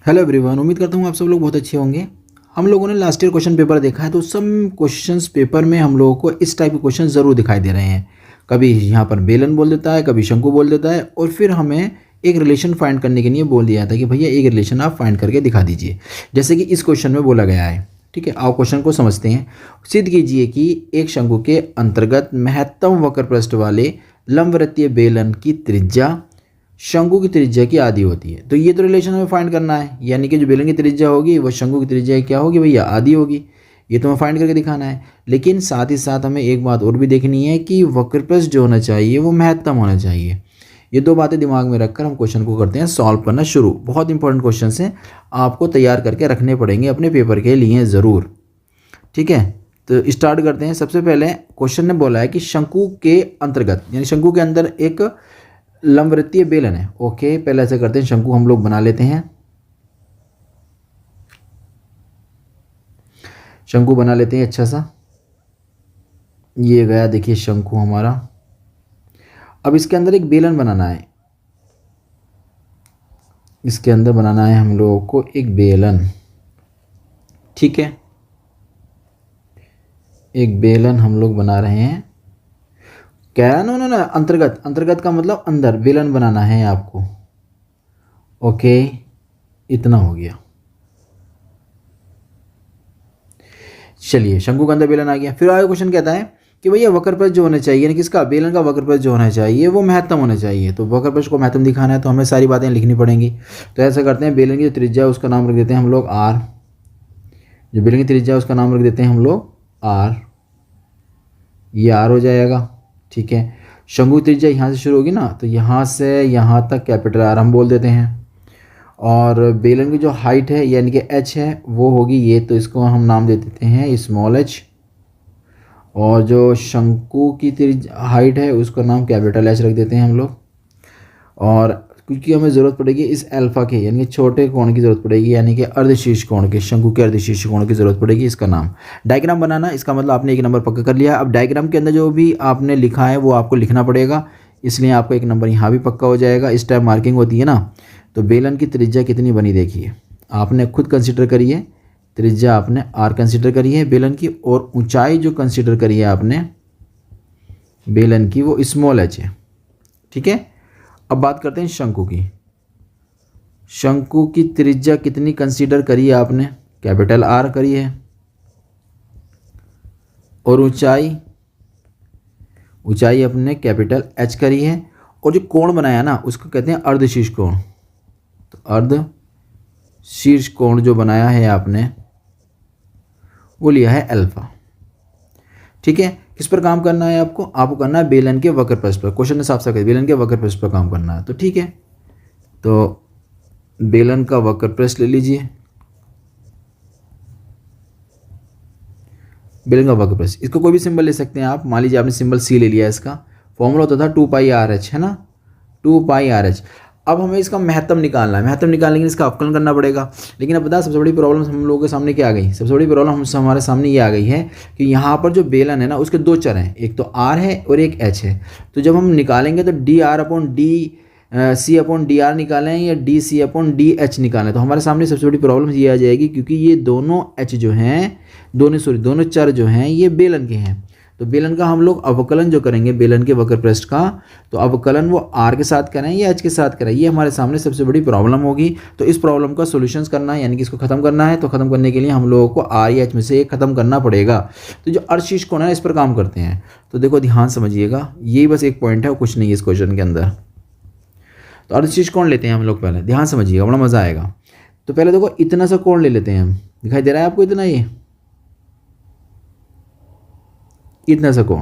Hello everyone, उम्मीद करता हूँ आप सब लोग बहुत अच्छे होंगे। हम लोगों ने लास्ट ईयर क्वेश्चन पेपर देखा है, तो सब क्वेश्चंस पेपर में हम लोगों को इस टाइप के क्वेश्चन ज़रूर दिखाई दे रहे हैं। कभी यहाँ पर बेलन बोल देता है, कभी शंकु बोल देता है, और फिर हमें एक रिलेशन फाइंड करने के लिए बोल दिया था कि भैया एक रिलेशन आप फाइंड करके दिखा दीजिए, जैसे कि इस क्वेश्चन में बोला गया है। ठीक है, आओ क्वेश्चन को समझते हैं। सिद्ध कीजिए कि एक शंकु के अंतर्गत महत्तम वक्र पृष्ठ वाले लंबवृत्तीय बेलन की त्रिज्या शंकु की त्रिज्या की आधी होती है। तो ये तो रिलेशन हमें फाइंड करना है, यानी कि जो बेलन की त्रिज्या होगी वो शंकु की त्रिज्या क्या होगी भैया, आधी होगी। ये तो हमें फाइंड करके दिखाना है। लेकिन साथ ही साथ हमें एक बात और भी देखनी है कि वक्रपृष्ठ जो होना चाहिए वो महत्तम होना चाहिए। ये दो बातें दिमाग में रखकर हम क्वेश्चन को करते हैं सॉल्व करना शुरू। बहुत इंपॉर्टेंट क्वेश्चन हैं, आपको तैयार करके रखने पड़ेंगे अपने पेपर के लिए ज़रूर। ठीक है, तो स्टार्ट करते हैं। सबसे पहले क्वेश्चन ने बोला है कि शंकु के अंतर्गत, यानी शंकु के अंदर एक लंबवृत्तीय बेलन है। ओके, पहले ऐसा करते हैं, शंकु हम लोग बना लेते हैं। शंकु बना लेते हैं अच्छा सा। ये गया, देखिए शंकु हमारा। अब इसके अंदर एक बेलन बनाना है। इसके अंदर बनाना है हम लोगों को एक बेलन। ठीक है, एक बेलन हम लोग बना रहे हैं। क्या ना अंतर्गत, अंतर्गत का मतलब अंदर बेलन बनाना है आपको। ओके, इतना हो गया। चलिए, शंकु के अंदर बेलन आ गया। फिर आगे क्वेश्चन कहता है कि भैया वक्रपृष्ठ जो होना चाहिए, यानी किसका, बेलन का वक्रपृष्ठ जो होना चाहिए वो महत्तम होना चाहिए। तो वक्रपृष्ठ को महत्तम दिखाना है तो हमें सारी बातें लिखनी पड़ेंगी। तो ऐसा करते हैं, बेलन की जो त्रिज्या है उसका नाम रख देते हैं हम लोग आर। जो बेलन की त्रिज्या है उसका नाम रख देते हैं हम लोग आर। ये आर हो जाएगा। ठीक है, शंकु त्रिज्या यहाँ से शुरू होगी ना, तो यहाँ से यहाँ तक कैपिटल आर हम बोल देते हैं। और बेलन की जो हाइट है यानी कि एच है वो होगी ये, तो इसको हम नाम दे देते हैं स्मॉल एच। और जो शंकु की हाइट है उसका नाम कैपिटल एच रख देते हैं हम लोग। और क्योंकि हमें ज़रूरत पड़ेगी इस अल्फा के, यानी कि छोटे कोण की ज़रूरत पड़ेगी, यानी कि अर्धशीर्ष कोण के, शंकु के अर्धशीर्ष कोण की ज़रूरत पड़ेगी। इसका नाम डायग्राम बनाना, इसका मतलब आपने एक नंबर पक्का कर लिया। अब डायग्राम के अंदर जो भी आपने लिखा है वो आपको लिखना पड़ेगा, इसलिए आपको एक नंबर यहाँ भी पक्का हो जाएगा। इस टाइप मार्किंग होती है ना। तो बेलन की त्रिज्या कितनी बनी देखिए, आपने खुद कंसिडर करी है। त्रिज्या आपने आर कंसिडर करी है बेलन की, और ऊंचाई जो कंसिडर करी है आपने बेलन की वो स्मॉल एच है। ठीक है, अब बात करते हैं शंकु की। शंकु की त्रिज्या कितनी कंसीडर करी है आपने, कैपिटल आर करी है। और ऊंचाई अपने कैपिटल एच करी है। और जो कोण बनाया ना उसको कहते हैं अर्धशीर्ष कोण। तो अर्धशीर्ष कोण जो बनाया है आपने वो लिया है अल्फा। ठीक है, किस पर काम करना है आपको करना है बेलन के वक्रपृष्ठ पर। क्वेश्चन ने साफ साफ बेलन के वक्रपृष्ठ पर काम करना है। तो ठीक है, तो बेलन का वक्रपृष्ठ ले लीजिए। बेलन का वक्रपृष्ठ, इसको कोई भी सिंबल ले सकते हैं आप। मान लीजिए आपने सिंबल सी ले लिया, इसका फॉर्मूला होता था 2πr(h) है ना, 2πr(h). अब हमें इसका महत्तम निकालना है। महत्तम निकालने के लिए इसका अवकलन करना पड़ेगा। लेकिन अब बता, सबसे बड़ी प्रॉब्लम हम लोगों के सामने क्या आ गई, सबसे बड़ी प्रॉब्लम हमारे सामने ये आ गई है कि यहाँ पर जो बेलन है ना उसके दो चर हैं, एक तो आर है और एक एच है। तो जब हम निकालेंगे तो dr/d(c/dr) निकालें या dc/dh निकालें, तो हमारे सामने सबसे बड़ी प्रॉब्लम ये आ जाएगी, क्योंकि ये दोनों एच जो हैं, दोनों चर जो हैं ये बेलन के हैं। तो बेलन का हम लोग अवकलन जो करेंगे बेलन के वक्रपृष्ठ का, तो अवकलन वो आर के साथ करें या एच के साथ करें, ये हमारे सामने सबसे बड़ी प्रॉब्लम होगी। तो इस प्रॉब्लम का सॉल्यूशंस करना है, यानी कि इसको खत्म करना है। तो खत्म करने के लिए हम लोगों को आर या एच में से एक खत्म करना पड़ेगा। तो जो अर्धशीर्ष कोण है इस पर काम करते हैं। तो देखो ध्यान समझिएगा, ये बस एक पॉइंट है, कुछ नहीं है इस क्वेश्चन के अंदर। तो अर्धशीर्ष कोण लेते हैं हम लोग, पहले ध्यान समझिएगा, बड़ा मजा आएगा। तो पहले देखो इतना सा कोण ले लेते हैं हम, दिखाई दे रहा है आपको इतना, ये इतना सा कोण।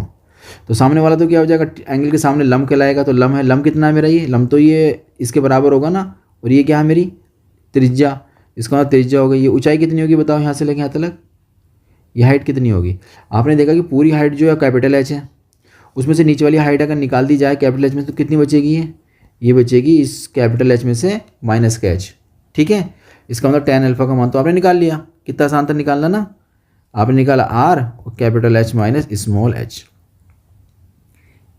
तो सामने वाला तो क्या हो जाएगा, एंगल के सामने लंब कहलाएगा। तो लंब है, लंब कितना है मेरा, ये लंब तो ये इसके बराबर होगा ना। और ये क्या है मेरी त्रिज्या, इसका मतलब त्रिज्या हो गई। ये ऊंचाई कितनी होगी बताओ, यहाँ से लेके यहाँ तक ये हाइट कितनी होगी। आपने देखा कि पूरी हाइट जो है कैपिटल एच है, उसमें से नीचे वाली हाइट अगर निकाल दी जाए कैपिटल एच में, तो कितनी बचेगी, ये बचेगी इस कैपिटल एच में से माइनस का एच। ठीक है, इसका मतलब tan अल्फा का मान तो आपने निकाल लिया। कितना आसान था निकालना ना, आपने निकाला आर और capital H minus small H.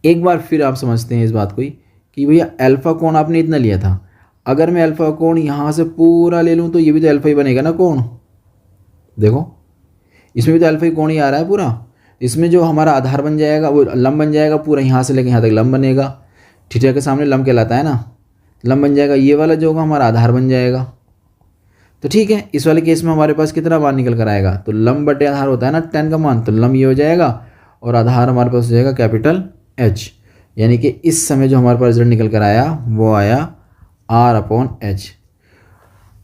एक बार फिर आप समझते हैं इस बात को कि भैया अल्फा कोण आपने इतना लिया था, अगर मैं अल्फ़ा कोण यहाँ से पूरा ले लूँ तो ये भी तो अल्फ़ा ही बनेगा ना कोण। देखो इसमें भी तो अल्फ़ा ही कोण ही आ रहा है पूरा। इसमें जो हमारा आधार बन जाएगा वो लंब बन जाएगा पूरा, यहाँ से लेकर यहाँ तक लंब बनेगा। थीटा के सामने लंब कहलाता है ना, लंब बन जाएगा। ये वाला जो होगा हमारा आधार बन जाएगा। तो ठीक है, इस वाले केस में हमारे पास कितना मान निकल कर आएगा, तो लंब बटे आधार होता है ना tan का मान, तो लंब ये हो जाएगा और आधार हमारे पास हो जाएगा कैपिटल H। यानी कि इस समय जो हमारे पास रिजल्ट निकल कर आया वो आया R/H।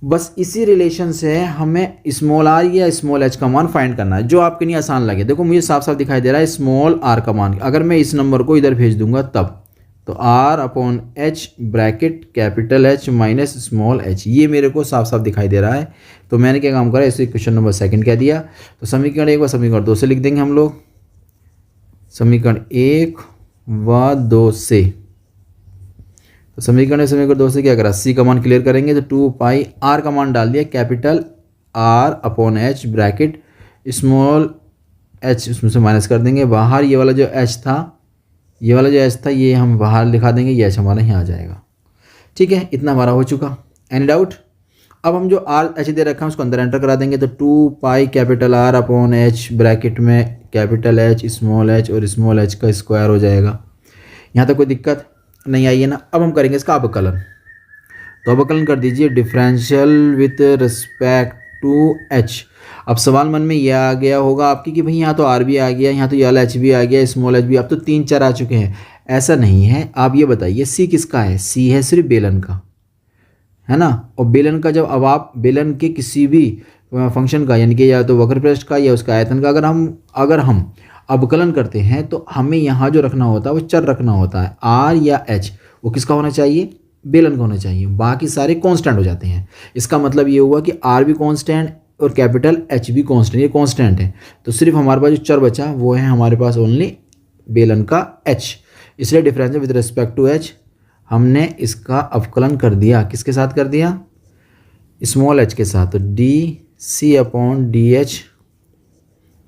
बस इसी रिलेशन से हमें स्मॉल r या स्मॉल h का मान फाइंड करना है, जो आपके लिए आसान लगे। देखो मुझे साफ साफ दिखाई दे रहा है स्मॉल r का मान। अगर मैं इस नंबर को इधर भेज दूंगा तब, तो R/H bracket capital H minus small h, ये मेरे को साफ साफ दिखाई दे रहा है। तो मैंने क्या काम करा, इसे क्वेश्चन नंबर 2 कह दिया। तो समीकरण 1 व समीकरण 2 से लिख देंगे हम लोग। समीकरण 1 व 2 से, तो समीकरण 2 से क्या करा, C का मान क्लियर करेंगे। तो 2 पाई R का मान डाल दिया, capital R/H bracket small h उसमें से माइनस कर देंगे। बाहर ये वाला जो h था, ये वाला जो h था ये हम बाहर लिखा देंगे, ये h हमारा यहाँ आ जाएगा। ठीक है, इतना हमारा हो चुका। Any doubt? अब हम जो R H दे रखा है उसको अंदर एंटर करा देंगे। तो 2 पाई कैपिटल R/H ब्रैकेट में कैपिटल H स्मॉल h और स्मॉल h का स्क्वायर हो जाएगा। यहाँ तक कोई दिक्कत नहीं आई है ना। अब हम करेंगे इसका अवकलन। तो अवकलन कर दीजिए differential with respect to h। अब सवाल मन में यह आ गया होगा आपकी कि भाई यहाँ तो r भी आ गया, यहाँ तो ये वाला h भी आ गया, स्मॉल h भी, अब तो 3-4 आ चुके हैं। ऐसा नहीं है, आप ये बताइए c किसका है। c है सिर्फ बेलन का, है ना। और बेलन का जब, अब आप बेलन के किसी भी फंक्शन का, यानी कि या तो वक्र पृष्ठ का या उसका आयतन का अगर हम अवकलन करते हैं तो हमें यहाँ जो रखना होता है वो चर रखना होता है। r या h वो किसका होना चाहिए, बेलन का होना चाहिए। बाकी सारे कांस्टेंट हो जाते हैं। इसका मतलब ये हुआ कि r भी कांस्टेंट और कैपिटल H भी कांस्टेंट, ये कांस्टेंट है। तो सिर्फ हमारे पास जो चर बचा वो है हमारे पास ओनली बेलन का h। इसलिए difference with respect to h हमने इसका अवकलन कर दिया। किसके साथ कर दिया, स्मॉल h के साथ। तो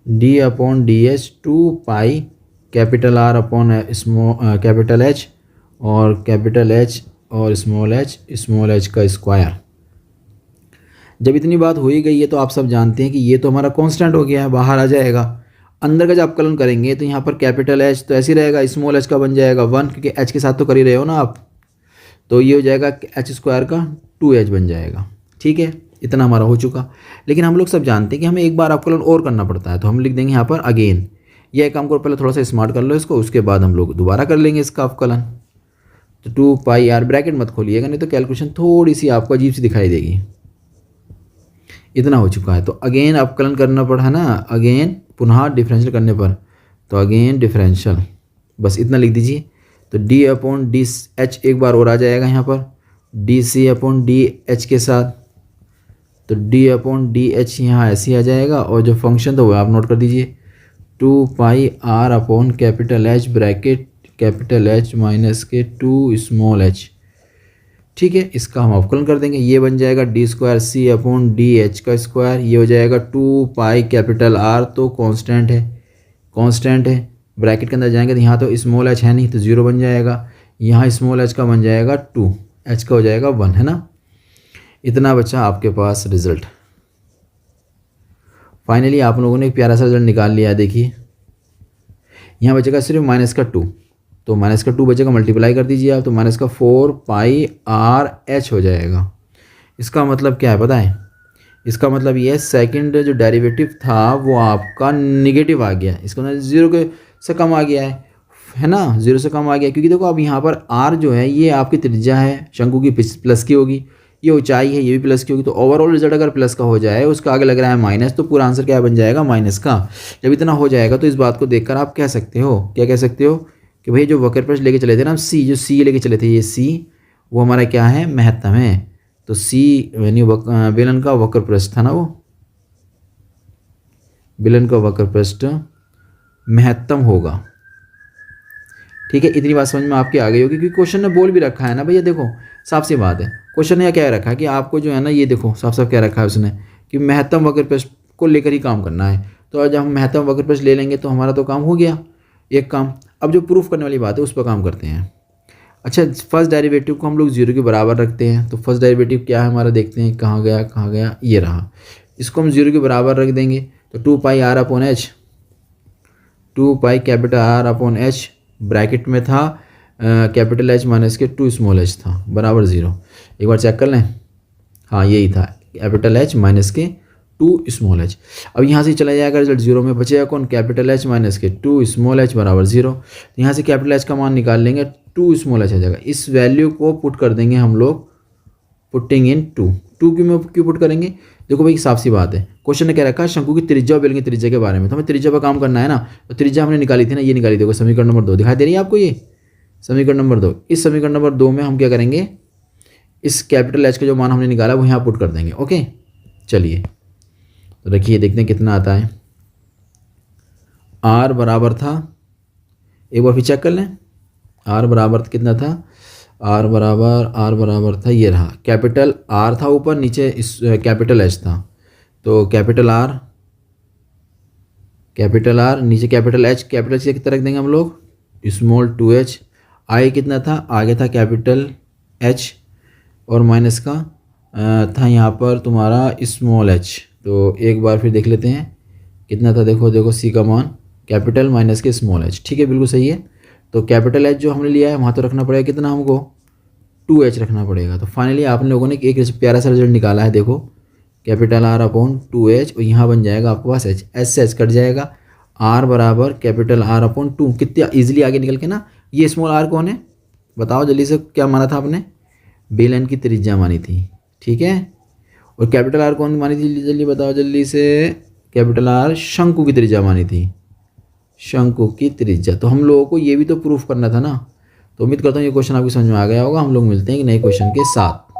d/dh 2 pi capital R/ capital H और कैपिटल H और स्मॉल h का स्क्वायर। जब इतनी बात हो ही गई है तो आप सब जानते हैं कि ये तो हमारा कांस्टेंट हो गया है, बाहर आ जाएगा। अंदर का जब अवकलन करेंगे तो यहाँ पर कैपिटल H तो ऐसे ही रहेगा, स्मॉल h का बन जाएगा 1, क्योंकि h के साथ तो कर ही रहे हो ना आप। तो ये हो जाएगा h स्क्वायर का 2h बन जाएगा। ठीक है, इतना हमारा हो चुका। लेकिन हम लोग सब जानते हैं कि हमें एक बार अवकलन और करना पड़ता है, तो हम लिख देंगे यहाँ पर अगेन। यह काम को पहले थोड़ा सा स्मार्ट कर लो इसको, उसके बाद हम लोग दोबारा कर लेंगे इसका अवकलन। तो 2 पाई r, ब्रैकेट मत खोलिएगा नहीं तो कैलकुलेशन थोड़ी सी आपको अजीब सी दिखाई देगी। इतना हो चुका है। तो अगेन अवकलन करना पड़ा है ना, अगेन पुनः डिफरेंशियल करने पर, तो अगेन डिफरेंशियल, बस इतना लिख दीजिए। तो d/dh एक बार और आ जाएगा यहाँ पर, dc/dh के साथ। तो d/dh यहाँ ऐसे ही आ जाएगा, और जो फंक्शन था वो आप नोट कर दीजिए 2 पाई r/ capital H bracket capital H minus के 2 स्मॉल h। ठीक है, इसका हम अवकलन कर देंगे। ये बन जाएगा d² c/dh का स्क्वायर। ये हो जाएगा 2 पाई कैपिटल R, तो कांस्टेंट है। ब्रैकेट के अंदर जाएंगे तो यहाँ तो स्मॉल h है नहीं तो 0 बन जाएगा। यहाँ स्मॉल h का बन जाएगा 2, h का हो जाएगा 1, है ना। इतना बचा आपके पास रिजल्ट। फाइनली आप लोगों ने एक प्यारा सा रिजल्ट निकाल लिया है। देखिए यहाँ बचेगा सिर्फ -2, तो -2 बचेगा, मल्टीप्लाई कर दीजिए आप, तो -4 पाई RH हो जाएगा। इसका मतलब क्या है पता है, इसका मतलब ये सेकंड जो डेरिवेटिव था वो आपका निगेटिव आ गया, इसका मतलब 0 से कम आ गया है ना, 0 से कम आ गया। क्योंकि देखो अब यहाँ पर R जो है ये आपकी त्रिज्या है, शंकु की प्लस की होगी, ये ऊंचाई है ये भी प्लस की होगी। तो ओवरऑल रिजल्ट अगर प्लस का हो जाए, उसका आगे लग रहा है माइनस, तो पूरा आंसर क्या बन जाएगा, माइनस का। जब इतना हो जाएगा तो इस बात को देखकर आप कह सकते हो, क्या कह सकते हो कि भाई जो वक्र पृष्ठ लेके चले थे ना हम, जो सी लेके चले थे, ये सी वो हमारा क्या है, महत्तम है। तो सी यानी बेलन का वक्र पृष्ठ था ना, वो बेलन का वक्र पृष्ठ महत्तम होगा। ठीक है, इतनी बात समझ में आपके आ गई होगी, क्योंकि क्वेश्चन ने बोल भी रखा है ना भैया। देखो साफ सी बात है, क्वेश्चन ने क्या रखा है कि आपको जो है ना, ये देखो साफ साफ क्या रखा है उसने कि महत्तम वक्र पृष्ठ को लेकर ही काम करना है। तो जब हम महत्तम वक्र पृष्ठ ले लेंगे तो हमारा तो काम हो गया एक काम। अब जो प्रूफ करने वाली बात है उस पर काम करते हैं। अच्छा, फर्स्ट डेरिवेटिव को हम लोग जीरो के बराबर रखते हैं, तो फर्स्ट डेरिवेटिव क्या है हमारा, देखते हैं कहाँ गया, ये रहा। इसको हम जीरो के बराबर रख देंगे, तो 2 pi R upon H, 2 pi capital R upon H, bracket में था कैपिटल एच माइनस के 2 स्मॉल एच था, बराबर ज़ीरो। एक बार चेक कर लें, हाँ यही था, कैपिटल एच माइनस के 2 स्मॉल एच। अब यहाँ से चला जाएगा, रिजल्ट जीरो में बचेगा कौन, कैपिटल एच माइनस के 2 स्मॉल एच बराबर ज़ीरो। तो यहाँ से कैपिटल एच का मान निकाल लेंगे, 2 स्मॉल एच आ जाएगा। इस वैल्यू को पुट कर देंगे हम लोग, पुटिंग इन 2 क्यों पुट करेंगे, देखो भाई साफ सी बात है, क्वेश्चन ने क्या रखा है, शंकु की त्रिज्या और बेलन की त्रिज्या के बारे में, तो हमें त्रिज्या पर काम करना है ना। तो त्रिज्या हमने निकाली थी ना, ये निकाली, देखो समीकरण नंबर 2 दिखाई दे रही है आपको, ये समीकरण नंबर 2। इस समीकरण नंबर 2 में हम क्या करेंगे, इस कैपिटल एच का जो मान हमने निकाला वो यहाँ पुट कर देंगे। ओके, चलिए तो देखिए, देखते हैं कितना आता है। आर बराबर था, एक बार फिर चेक कर लें, आर बराबर कितना था, आर बराबर था, ये रहा, कैपिटल आर था ऊपर, नीचे इस कैपिटल एच था, तो कैपिटल आर नीचे कैपिटल एच कितना रख देंगे हम लोग, स्मॉल 2h। आगे कितना था, आगे था कैपिटल एच और माइनस का था यहाँ पर तुम्हारा स्मॉल एच। तो एक बार फिर देख लेते हैं कितना था, देखो सी का मान कैपिटल माइनस के स्मॉल एच, ठीक है बिल्कुल सही है। तो कैपिटल एच जो हमने लिया है वहाँ तो रखना पड़ेगा कितना, हमको 2h रखना पड़ेगा। तो फाइनली आप लोगों ने एक प्यारा सा रिजल्ट निकाला है, देखो कैपिटल आर अपॉन 2h, और यहाँ बन जाएगा आपके पास एच से एच कट जाएगा, आर बराबर कैपिटल आर अपॉन 2, कितने ईजिली आगे निकल के ना। ये स्मॉल आर कौन है बताओ जल्दी से, क्या माना था आपने, बेलन की त्रिज्या मानी थी, ठीक है। और कैपिटल आर कौन मानी थी, जल्दी बताओ जल्दी से, कैपिटल आर शंकु की त्रिज्या मानी थी, शंकु की त्रिज्या। तो हम लोगों को ये भी तो प्रूफ करना था ना। तो उम्मीद करता हूँ ये क्वेश्चन आपकी समझ में आ गया होगा। हम लोग मिलते हैं एक नए क्वेश्चन के साथ।